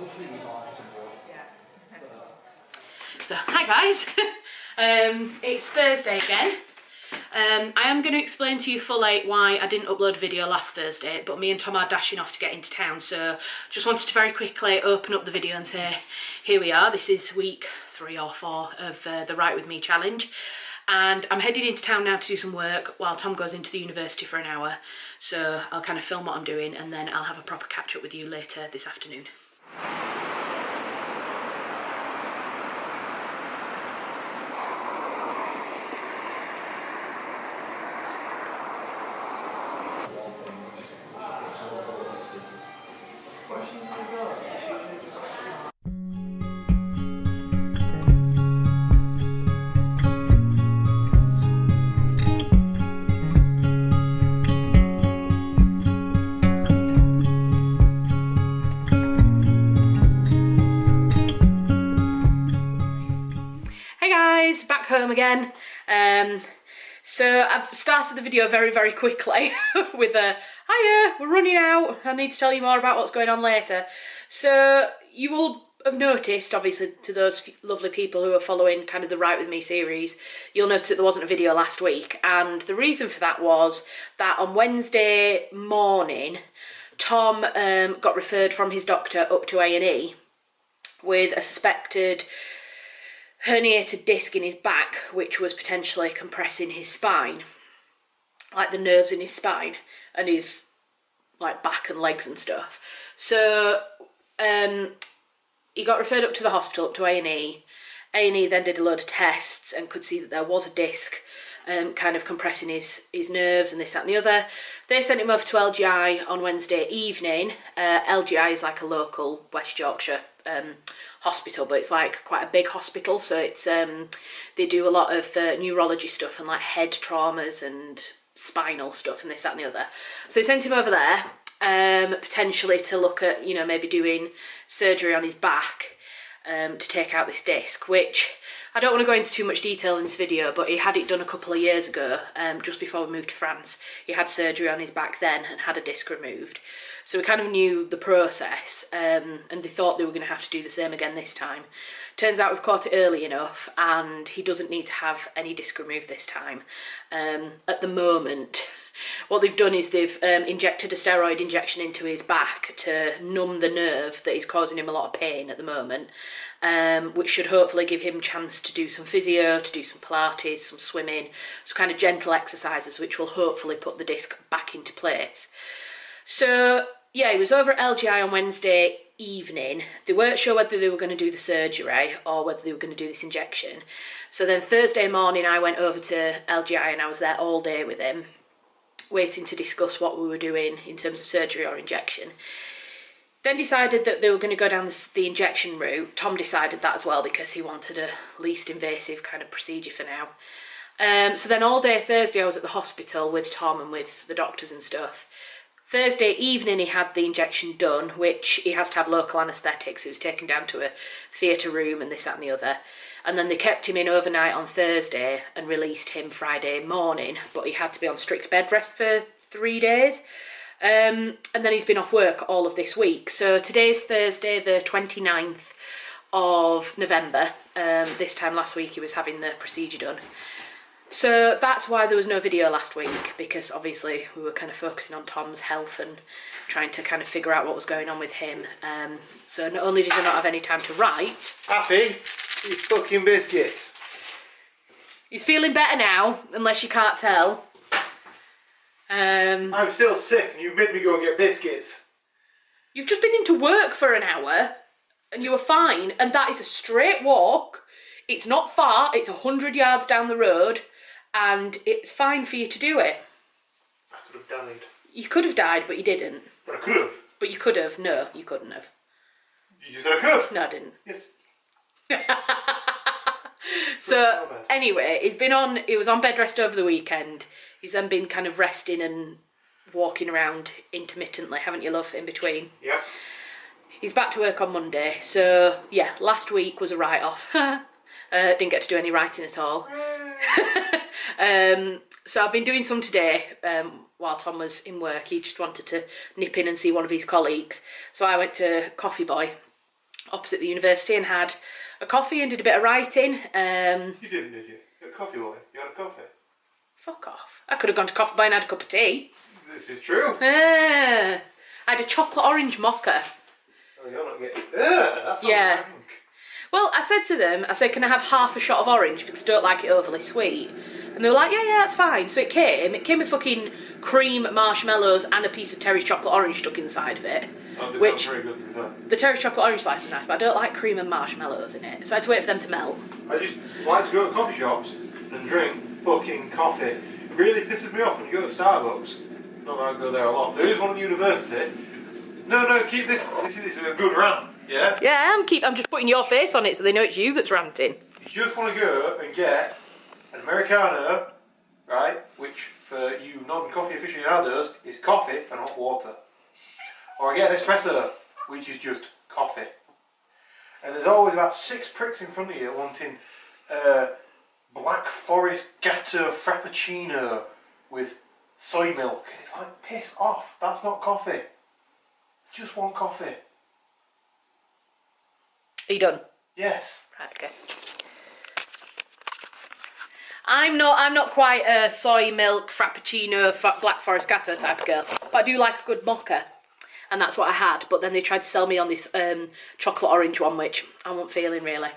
So, hi guys, it's Thursday again. I am going to explain to you fully why I didn't upload a video last Thursday, but me and Tom are dashing off to get into town, so just wanted to very quickly open up the video and say, here we are, this is week 3 or 4 of the Write With Me challenge, and I'm heading into town now to do some work while Tom goes into the university for an hour, so I'll kind of film what I'm doing and then I'll have a proper catch up with you later this afternoon. Back home again. So I've started the video very quickly with a hiya, we're running out, I need to tell you more about what's going on later. So you will have noticed, obviously to those lovely people who are following kind of the Write With Me series, you'll notice that there wasn't a video last week, and the reason for that was that on Wednesday morning Tom got referred from his doctor up to A&E with a suspected herniated disc in his back, which was potentially compressing his spine, like the nerves in his spine and his like back and legs and stuff. So he got referred up to the hospital, up to A&E. A&E then did a load of tests and could see that there was a disc kind of compressing his nerves and this, that and the other. They sent him over to LGI on Wednesday evening. LGI is like a local West Yorkshire hospital, but it's like quite a big hospital, so it's they do a lot of neurology stuff and like head traumas and spinal stuff and this, that and the other. So they sent him over there potentially to look at, you know, maybe doing surgery on his back to take out this disc, which I don't want to go into too much detail in this video, but he had it done a couple of years ago, just before we moved to France. He had surgery on his back then and had a disc removed. So we kind of knew the process, and they thought they were going to have to do the same again this time. Turns out we've caught it early enough, and he doesn't need to have any disc removed this time. At the moment, what they've done is they've injected a steroid injection into his back to numb the nerve that is causing him a lot of pain at the moment, which should hopefully give him a chance to do some physio, to do some Pilates, some swimming, some kind of gentle exercises which will hopefully put the disc back into place. So yeah, he was over at LGI on Wednesday evening. They weren't sure whether they were going to do the surgery or whether they were going to do this injection. So then Thursday morning I went over to LGI and I was there all day with him, waiting to discuss what we were doing in terms of surgery or injection. Then decided that they were going to go down the injection route. Tom decided that as well because he wanted a least invasive kind of procedure for now. So then all day Thursday I was at the hospital with Tom and with the doctors and stuff. Thursday evening he had the injection done, which he has to have local anaesthetic, so he was taken down to a theatre room and this, that and the other. And then they kept him in overnight on Thursday and released him Friday morning, but he had to be on strict bed rest for 3 days. And then he's been off work all of this week. So today's Thursday the 29th of November. This time last week he was having the procedure done. So that's why there was no video last week, because obviously we were kind of focusing on Tom's health and trying to kind of figure out what was going on with him. So not only did I not have any time to write... Happy? These fucking biscuits. He's feeling better now, unless you can't tell. I'm still sick and you made me go and get biscuits. You've just been into work for an hour and you were fine, and that is a straight walk. It's not far, it's 100 yards down the road, and it's fine for you to do it. I could have died. You could have died, but you didn't. But I could have. But you could have. No, you couldn't have. You said I could? No, I didn't. Yes. So, anyway, he was on bed rest over the weekend. He's then been kind of resting and walking around intermittently, haven't you, love, in between? Yeah. He's back to work on Monday, so yeah, last week was a write-off. Didn't get to do any writing at all. So I've been doing some today while Tom was in work. He just wanted to nip in and see one of his colleagues. So I went to Coffee Boy opposite the university and had a coffee and did a bit of writing. You didn't, did you? You had a coffee, boy. You had a coffee. Fuck off. I could have gone to Coffee Boy and had a cup of tea. This is true. I had a chocolate orange mocha. Oh, you're not getting... that's not Yeah. rank. Well, I said to them, I said, can I have half a shot of orange because I don't like it overly sweet? And they were like, yeah, that's fine. So it came with fucking cream, marshmallows and a piece of Terry's chocolate orange stuck inside of it. Oh, this Which, sounds very good to be fair. the Terry's chocolate orange slice was nice, but I don't like cream and marshmallows in it. So I had to wait for them to melt. I just like to go to coffee shops and drink fucking coffee. It really pisses me off when you go to Starbucks. Not that I go there a lot. There is one at the university. No, keep this. This is a good rant, yeah? Yeah, I'm just putting your face on it so they know it's you that's ranting. You just want to go and get an Americano, right? Which for you non-coffee aficionados is coffee and hot water. Or I get an espresso, which is just coffee. And there's always about 6 pricks in front of you wanting Black Forest Gatto Frappuccino with soy milk. And it's like, piss off, that's not coffee. Just want coffee. Are you done? Yes. Right, okay. I'm not quite a soy milk frappuccino Black Forest Gatto type of girl, but I do like a good mocha, and that's what I had. But then they tried to sell me on this chocolate orange one, which I wasn't feeling really.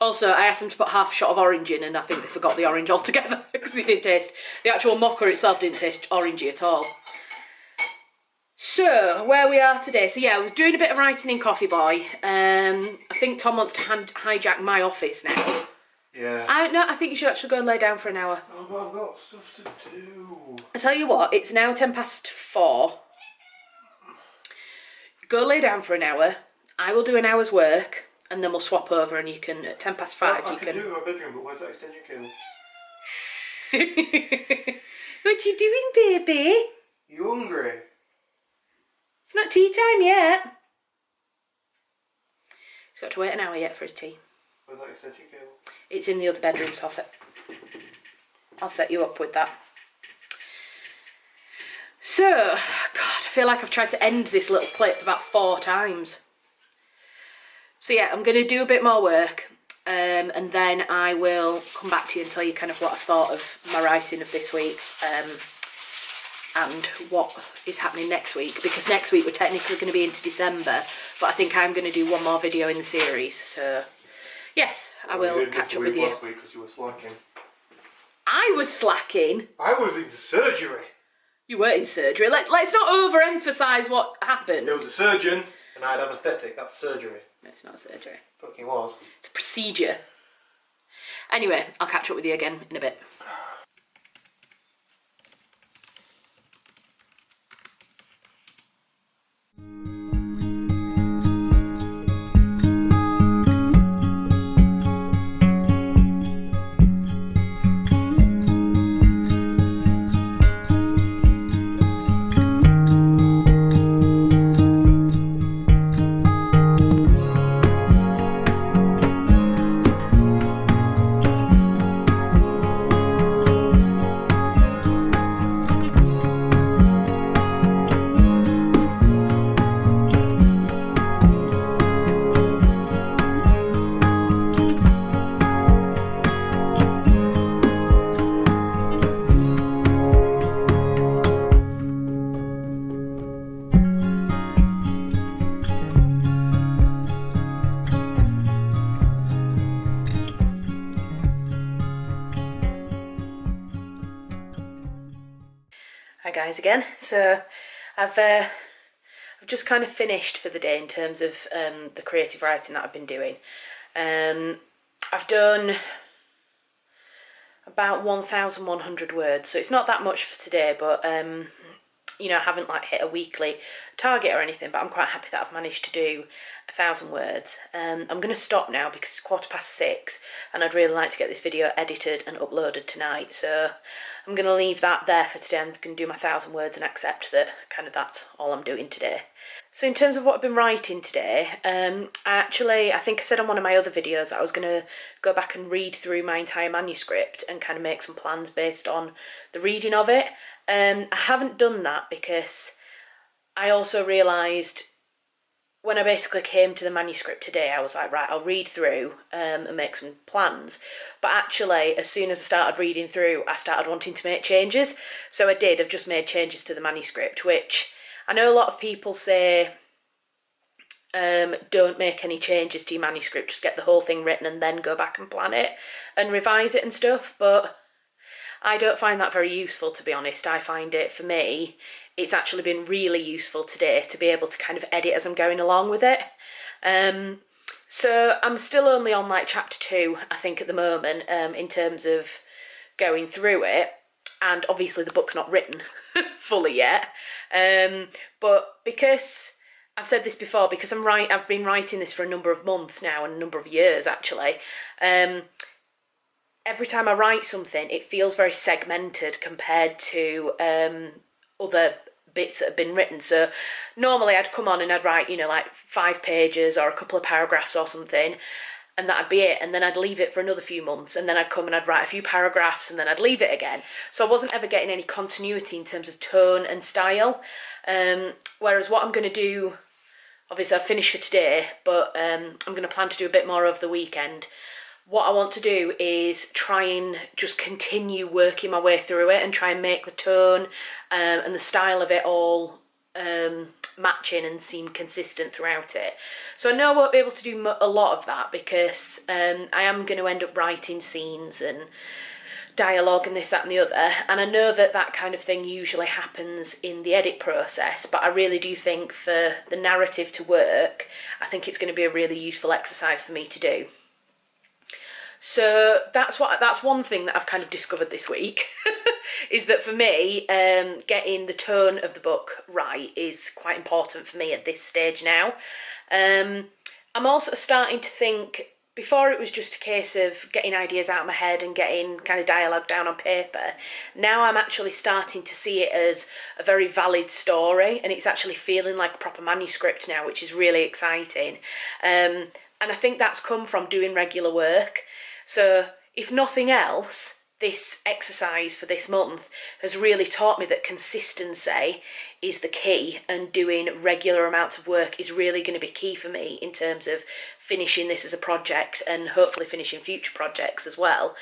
Also, I asked them to put half a shot of orange in, and I think they forgot the orange altogether because it didn't taste. The actual mocha itself didn't taste orangey at all. So, where we are today. So yeah, I was doing a bit of writing in Coffee Boy. I think Tom wants to hijack my office now. Yeah. I think you should actually go and lay down for an hour. Oh, but I've got stuff to do. I tell you what, it's now 4:10. Go lay down for an hour. I will do an hour's work, and then we'll swap over, and you can at 5:10. Well, you I can do it in my bedroom, but where's that extension cable? What you doing, baby? You hungry? It's not tea time yet. He's got to wait an hour yet for his tea. Where's that extension cable? It's in the other bedroom, so I'll set you up with that. So, God, I feel like I've tried to end this little clip about 4 times. So yeah, I'm going to do a bit more work, and then I will come back to you and tell you kind of what I thought of my writing of this week, and what is happening next week, because next week we're technically going to be into December, but I think I'm going to do one more video in the series, so yes, I will catch up with you. Last week because you were slacking. I was slacking. I was in surgery. You were in surgery. Let's not overemphasise what happened. There was a surgeon and I had anaesthetic. That's surgery. No, it's not a surgery. Fucking was. It's a procedure. Anyway, I'll catch up with you again in a bit. Hi guys again. So I've just kind of finished for the day in terms of the creative writing that I've been doing. I've done about 1,100 words, so it's not that much for today, but you know, I haven't like hit a weekly target or anything, but I'm quite happy that I've managed to do 1,000 words. I'm going to stop now because it's 6:15 and I'd really like to get this video edited and uploaded tonight, so I'm going to leave that there for today. I'm going to do my 1,000 words and accept that kind of that's all I'm doing today. So in terms of what I've been writing today, I think I said on one of my other videos that I was going to go back and read through my entire manuscript and kind of make some plans based on the reading of it. I haven't done that because I also realised when I basically came to the manuscript today, I was like, right, I'll read through and make some plans. But actually, as soon as I started reading through, I started wanting to make changes. So I did. I've just made changes to the manuscript, which I know a lot of people say don't make any changes to your manuscript, just get the whole thing written and then go back and plan it and revise it and stuff. But I don't find that very useful, to be honest. I find it, for me, it's actually been really useful today to be able to kind of edit as I'm going along with it. So I'm still only on like chapter 2, I think, at the moment, in terms of going through it. And obviously the book's not written fully yet. But because I've said this before, because I've been writing this for a number of months now, and a number of years actually. Every time I write something, it feels very segmented compared to other bits that have been written. So normally I'd come on and I'd write, you know, like 5 pages or a couple of paragraphs or something, and that'd be it. And then I'd leave it for another few months, and then I'd come and I'd write a few paragraphs, and then I'd leave it again. So I wasn't ever getting any continuity in terms of tone and style. Whereas what I'm going to do, obviously I've finished for today, but I'm going to plan to do a bit more over the weekend. What I want to do is try and just continue working my way through it and try and make the tone and the style of it all matching and seem consistent throughout it. So I know I won't be able to do a lot of that because I am going to end up writing scenes and dialogue and this, that and the other, and I know that that kind of thing usually happens in the edit process, but I really do think for the narrative to work, I think it's going to be a really useful exercise for me to do. So that's one thing that I've kind of discovered this week, is that for me, getting the tone of the book right is quite important for me at this stage now. I'm also starting to think, before it was just a case of getting ideas out of my head and getting kind of dialogue down on paper, now I'm actually starting to see it as a very valid story, and it's actually feeling like a proper manuscript now, which is really exciting. And I think that's come from doing regular work. So if nothing else, this exercise for this month has really taught me that consistency is the key, and doing regular amounts of work is really going to be key for me in terms of finishing this as a project and hopefully finishing future projects as well.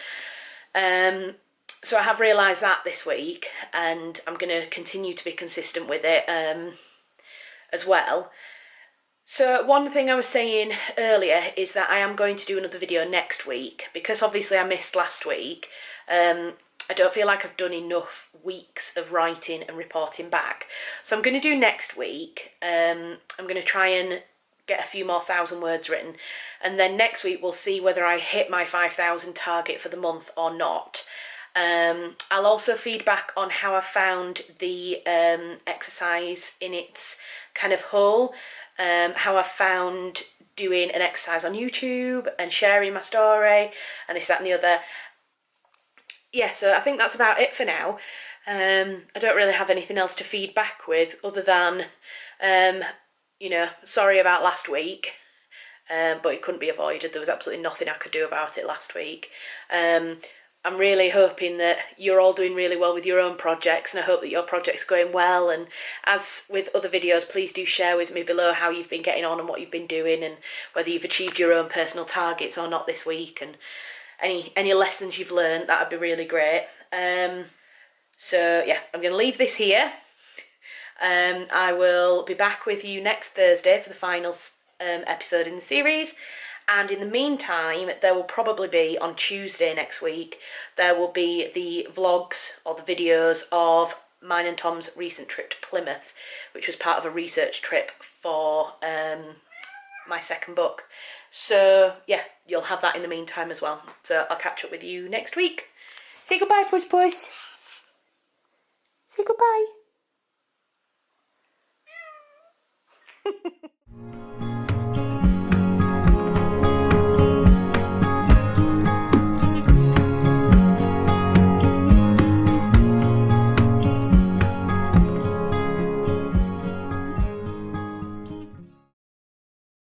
So I have realised that this week, and I'm going to continue to be consistent with it as well. So one thing I was saying earlier is that I am going to do another video next week, because obviously I missed last week. I don't feel like I've done enough weeks of writing and reporting back. So I'm going to do next week. I'm going to try and get a few more 1,000 words written. And then next week we'll see whether I hit my 5,000 target for the month or not. I'll also feed back on how I found the exercise in its kind of whole. How I found doing an exercise on YouTube and sharing my story and this, that and the other. Yeah, so I think that's about it for now. I don't really have anything else to feed back with other than, you know, sorry about last week, but it couldn't be avoided. There was absolutely nothing I could do about it last week. I'm really hoping that you're all doing really well with your own projects, and I hope that your project's going well. And as with other videos, please do share with me below how you've been getting on and what you've been doing, and whether you've achieved your own personal targets or not this week, and any lessons you've learned. That'd be really great. So yeah, I'm going to leave this here. I will be back with you next Thursday for the final episode in the series. And in the meantime, there will probably be, on Tuesday next week, there will be the vlogs or the videos of mine and Tom's recent trip to Plymouth, which was part of a research trip for my second book. So yeah, you'll have that in the meantime as well. So I'll catch up with you next week. Say goodbye, Puss Puss. Say goodbye.